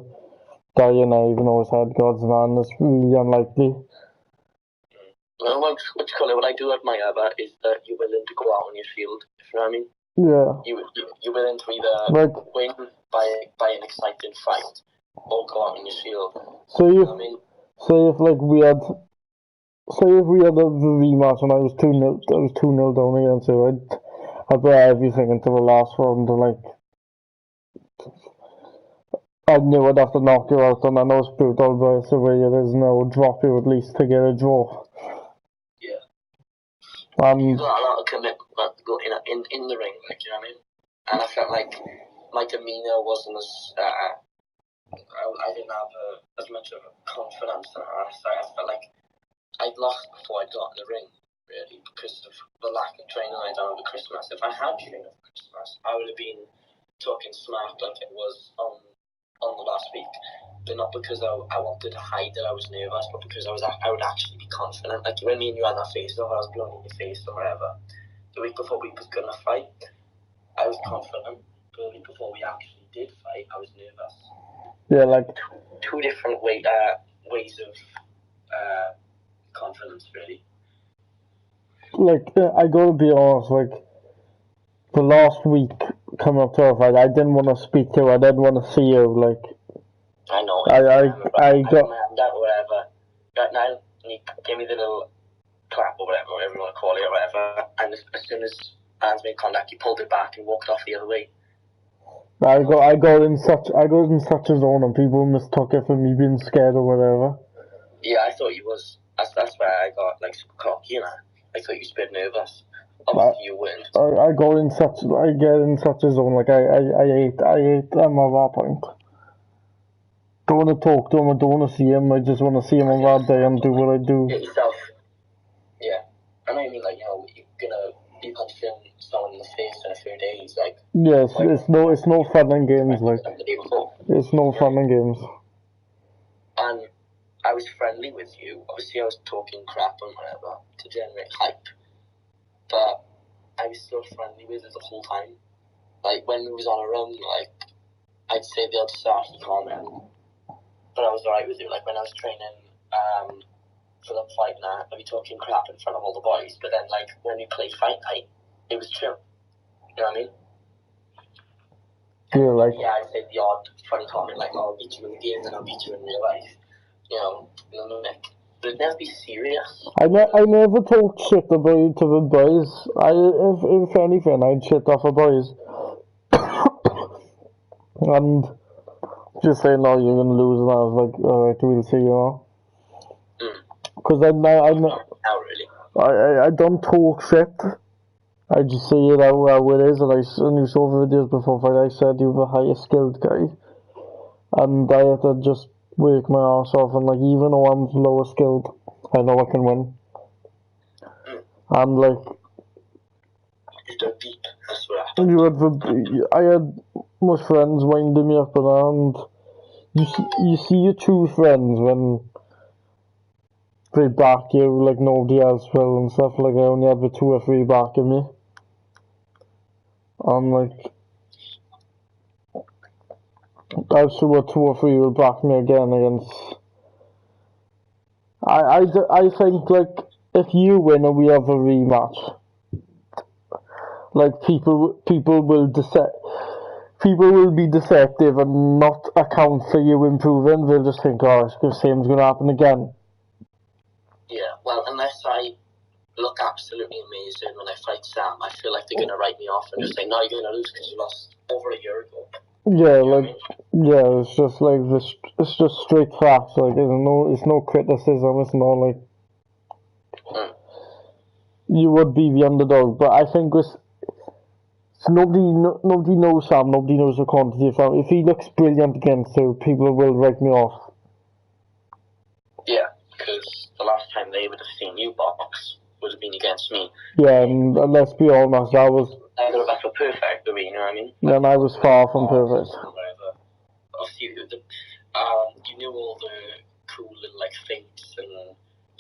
die in there, even though it's head gods now, and it's really unlikely. Well, which colour what I do admire about is that you're willing to go out on your field. If you know what I mean? Yeah. You're willing to either win by an exciting fight or go out on your field. Say if we had a rematch and I was 2-0 down against you, I'd put everything into the last round and like I knew I'd have to knock you out, and I know it's brutal, but it's the way it is now. Drop you at least to get a draw. Yeah. You got a lot of commitment in the ring, like, you know what I mean? And I felt like my demeanour wasn't as I didn't have as much of a confidence, and I felt like I'd lost before I got in the ring, really, because of the lack of training I'd done over Christmas. If I had trained over Christmas, I would have been talking smack like it was on the last week, but not because I wanted to hide that I was nervous, but because I would actually be confident. Like when me and you had that face off, I was blowing in your face or whatever. The week before we was gonna fight, I was confident. But the week before we actually did fight, I was nervous. Yeah, like two different ways of confidence, really. Like, I gotta be honest, like, the last week coming up to our fight, I didn't want to speak to you. I didn't want to see you. Like, I know. I got that whatever. Now you give me the little clap or whatever you want to call it or whatever. And as soon as hands made contact, he pulled it back and walked off the other way. I got in such a zone, and people mistook it for me being scared or whatever. Yeah, I thought he was. That's where I got like super cocky, you know. I thought you was a bit nervous. Obviously, you weren't. I get in such a zone. Like I hate them at that point. Don't want to talk to him. I don't want to see him. I just want to see him on that day and do what I do. Get yourself. Yeah, I know you mean, like, you know, you're gonna be punching someone in the face in a few days, like. Yes, like, it's no fun and games, like. It's no fun and games. And I was friendly with you. Obviously, I was talking crap and whatever to generate hype, but I was still friendly with it the whole time. Like, when we was on a run, like, I'd say the odd sarky comment, but I was alright with you. Like, when I was training for the fight now, I'd be talking crap in front of all the boys, but then, like, when we played fight night, it was chill. You know what I mean? Yeah, like. Yeah, I'd say the odd funny comment, like, oh, I'll beat you in the game, then I'll beat you in real life. You know, like, but it'd never be serious. I never talked shit about you to the boys. If anything, I'd shit off the boys. And just say, no, you're gonna lose, and I was like, alright, we'll see, you know. Because I don't talk shit. I just say it how it is, and you saw the videos before fight, I said you were the highest skilled guy. And I had to just work my ass off, and like, even though I'm lower skilled, I know I can win. And like, I had my friends winding me up, and you see your true friends when they back you like nobody else will and stuff. Like, I only had the 2 or 3 backing me, and like, I was sure 2 or 3 will back me again against. I think, like, if you win and we have a rematch, like, people will be deceptive and not account for you improving. They'll just think, oh, it's the same's going to happen again. Yeah, well, unless I look absolutely amazing when I fight Sam, I feel like they're going to write me off and just say, no, you're going to lose because you lost over a year ago. Yeah, like, yeah, it's just like this. It's just straight facts. Like, it's no criticism. It's not like you would be the underdog. But I think nobody knows Sam. Nobody knows the quantity of Sam. If he looks brilliant against you, people will write me off. Yeah, because the last time they would have seen you box would have been against me. Yeah, and let's be honest, that was. Either of us were perfect, but you know what I mean? And I was far from perfect. Obviously, you knew all the cool little, like, feints and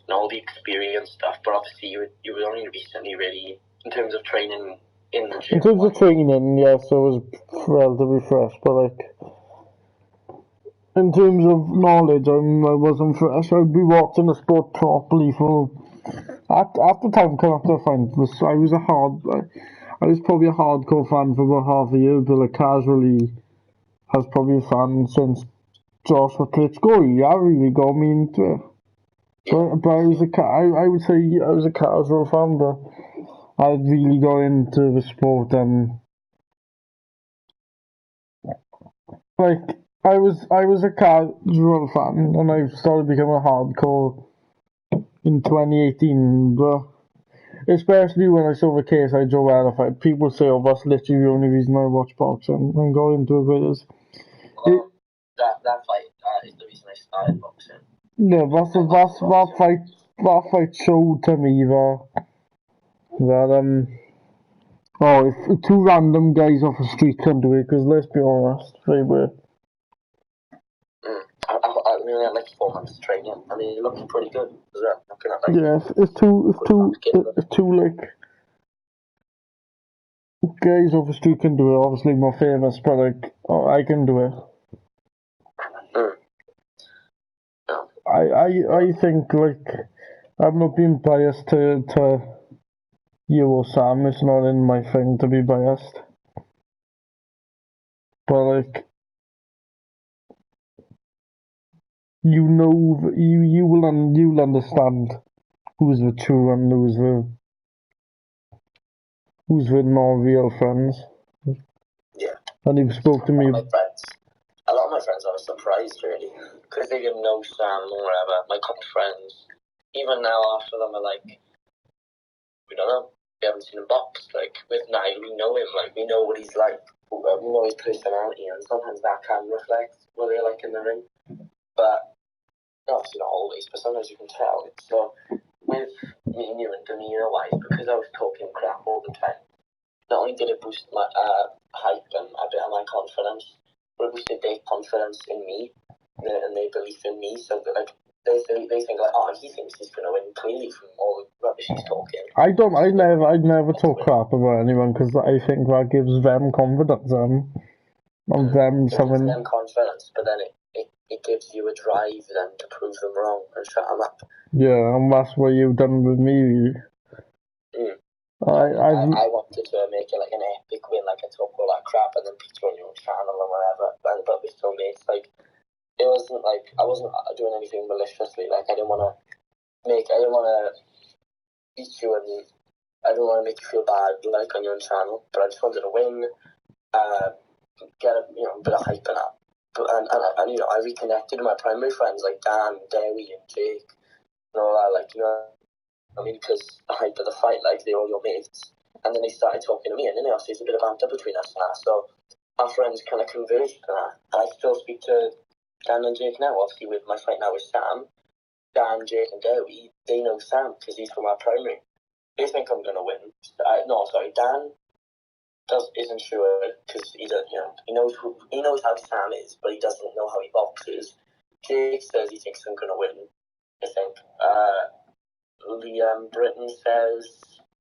all the experience stuff, but obviously you were only recently really, in terms of training in the gym. In terms of training, yes, I was relatively fresh, but like, in terms of knowledge, I wasn't fresh. I'd be watching the sport properly for. At the time, coming up to the fight, I was probably a hardcore fan for about half a year, but like, casually, I was probably a fan since Joshua Klitschko. That really got me into it. But I would say I was a casual fan, but I really got into the sport, and like, I was a casual fan, and I started becoming a hardcore in 2018, but especially when I saw the KSI Joanna fight, people say, oh, that's literally the only reason I watch boxing and got into it. But that fight is the reason I started boxing. Yeah, that fight showed to me that if 2 random guys off the street can do it, because let's be honest, they were. I really had like 4 months of training. I mean, you're looking pretty good as well. Yes, it's two like guys off the street can do it. Obviously more famous, but like, I can do it. I think, like, I'm not being biased to you or Sam. It's not in my thing to be biased. But like, you'll understand who's the true and who's the not real friends. Yeah. And you've spoke to me. A lot of my friends I was surprised really, because they didn't know Sam or whatever. My couple friends, even now after them, are like, we don't know. We haven't seen him box. Like with Niall, we know him. Like we know what he's like. We know his personality, and sometimes that can reflect what they're like in the ring. But obviously not always. But sometimes you can tell. So with me and you and demeanour-wise, because I was talking crap all the time, not only did it boost my hype and a bit of my confidence, but it boosted their confidence in me and their belief in me. So that, like they think like, oh, he thinks he's gonna win clearly from all the rubbish he's talking. I'd never talk crap about anyone because I think that gives them confidence. And them it something. gives them confidence, but then it gives you a drive then to prove them wrong and shut them up. Yeah, and that's what you've done with me. I wanted to make it like an epic win, like I talk all that crap and then put you on your own channel and whatever, but with still mates. Like it wasn't like I wasn't doing anything maliciously. Like I didn't want to beat you, and I didn't want to make you feel bad like on your own channel. But I just wanted to win, get a bit of hype and that. And I reconnected with my primary friends like Dan, Dewi, and Jake, and all that. Like I mean, because the hype of the fight, like they were all your mates, and then they started talking to me, and then obviously there's a bit of banter between us and that. So our friends kind of converged to that. I still speak to Dan and Jake now, obviously with my fight now with Sam. Dan, Jake, and Dewi, they know Sam because he's from our primary. They think I'm gonna win. Dan isn't sure because he knows how Sam is, but he doesn't know how he boxes. Jake says he thinks I'm gonna win. I think. Liam Britton says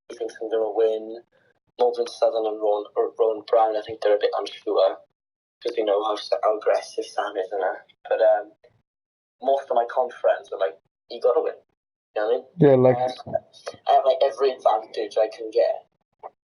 he thinks I'm gonna win. Morgan Southern and Ron Brown, I think they're a bit unsure because they know how aggressive Sam is and that. But most of my friends are like, you gotta win. You know what I mean? Yeah, like I have like every advantage I can get,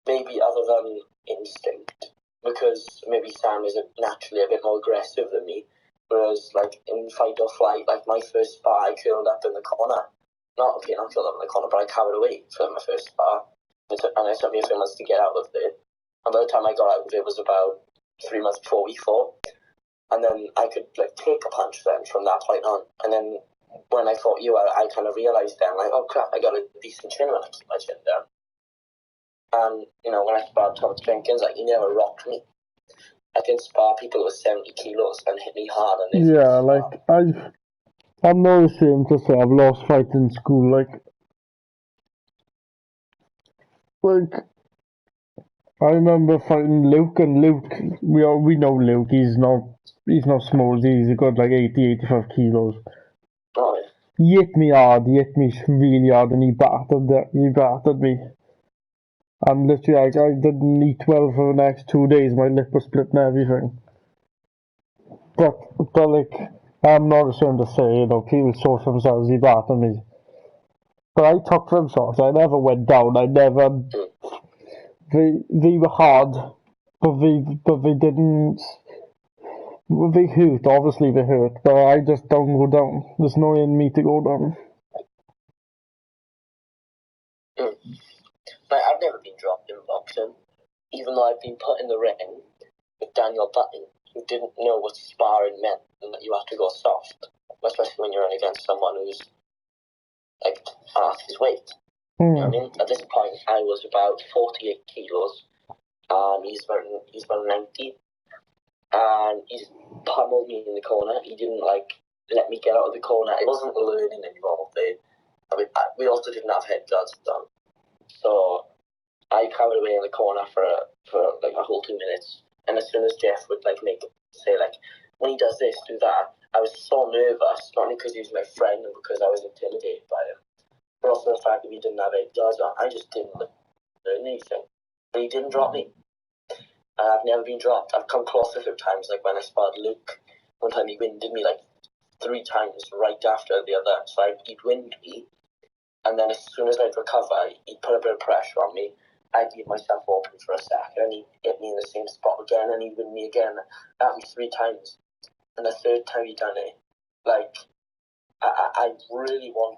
maybe other than instinct, because maybe Sam is naturally a bit more aggressive than me. Whereas like in fight or flight, like my first spar, I curled up in the corner. Not curled up in the corner, but I cowered away for my first spar, and it took me a few months to get out of there. And by the time I got out of it, was about 3 months before week 4. And then I could like take a punch then from that point on. And then when I fought you, I kind of realised then, like, oh crap, I got a decent chin when I keep my chin down. And, when I sparred Thomas Jenkins, like, he never rocked me. I can spar people who are 70 kilos and hit me hard. And yeah, like, I'm not ashamed to say I've lost fights in school, like, I remember fighting Luke, and Luke, we know Luke, he's not small, he's got like 85 kilos. Oh, yeah. He hit me really hard, and he battered me. And literally, I didn't eat well for the next 2 days, my lip was split and everything. But like, I'm not ashamed to say, people saw for themselves, he battered me. But I took for themselves, I never went down, they were hard, but they didn't, they hurt, obviously they hurt, but I just don't go down. There's no in me to go down. I've never been dropped in boxing, even though I've been put in the ring with Daniel Button, who didn't know what sparring meant and that you have to go soft, especially when you're against someone who's like half his weight. You know what I mean? At this point, I was about 48 kilos, and he's about 90, and he's pummeled me in the corner. He didn't let me get out of the corner. It wasn't learning involved. We also didn't have head guards done, so I cowered away in the corner for like a whole 2 minutes. And as soon as Jeff would say when he does this, do that, I was so nervous, not only because he was my friend and because I was intimidated by him, but also the fact that we didn't have 8 guards on. I just didn't learn anything. But he didn't drop me. And I've never been dropped. I've come close a few times, like when I sparred Luke. One time he winded me 3 times right after the other. So he'd wind me, and then as soon as I'd recover, he'd put a bit of pressure on me. I'd leave myself open for a second, and he'd hit me in the same spot again, and he'd win me again. That happened 3 times. And the third time he done it, like, I really wanted